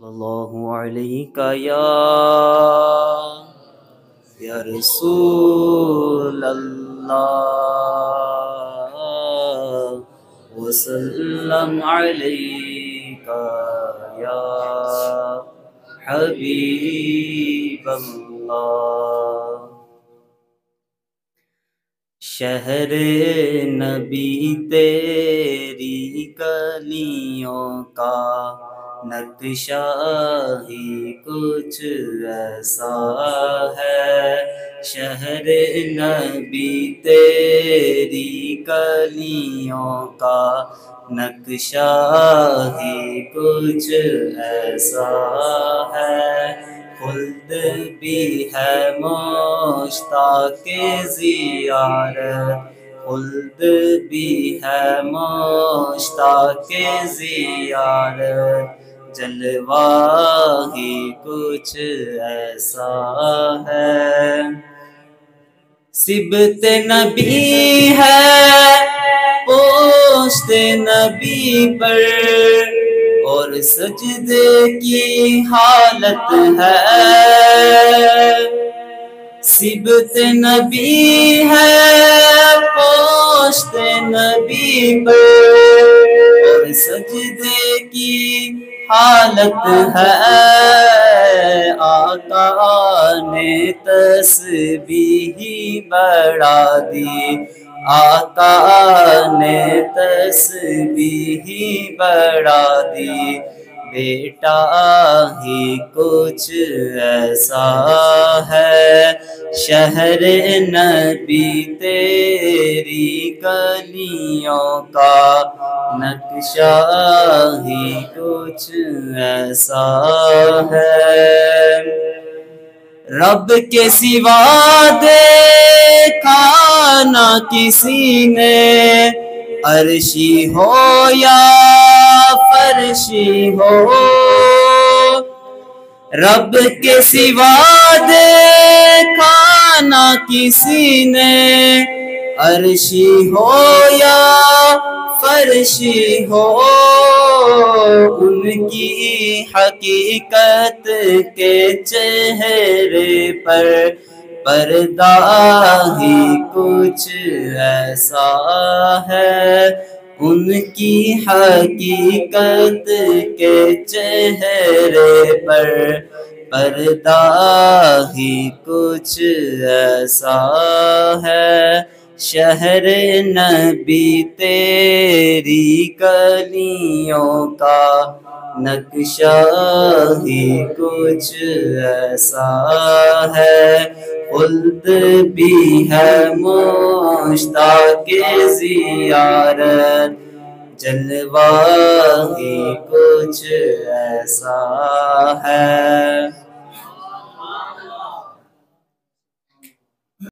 اللہ علیہ یا رسول اللہ وسلم علیکہ یا حبیب اللہ۔ شہر نبی تیری گلیوں کا نقشہ ہی کچھ ایسا ہے، شہر نبی تیری گلیوں کا نقشہ ہی کچھ ایسا ہے، خلد بھی ہے مشتاق زیارت، خلد بھی ہے مشتاق زیارت، جلوہ ہی کچھ ایسا ہے۔ صبت نبی ہے پوشت نبی پر، اور سجدے کی حالت ہے، صبت نبی ہے پوشت نبی پر، اور سجدے کی حالت ہے، آقا نے تسبیح بڑھا دی، آقا نے تسبیح بڑھا دی، بیٹا ہی کچھ ایسا ہے، شہر نبی تیری گلیوں کا نقشہ ہی کچھ ایسا ہے۔ رب کے سوا دیکھا نہ کسی نے، عرشی ہو یا فرشی ہو، رب کے سوا دیکھا نہ کسی نے، عرشی ہو یا فرشی ہو، ان کی حقیقت کے چہرے پر پردہ ہی کچھ ایسا ہے، ان کی حقیقت کے چہرے پر پردہ ہی کچھ ایسا ہے، شہر نبی تیری گلیوں کا نقشہ ہی کچھ ایسا ہے، خلد بھی ہے مشتاق زیارت، جلوہ ہی کچھ ایسا ہے۔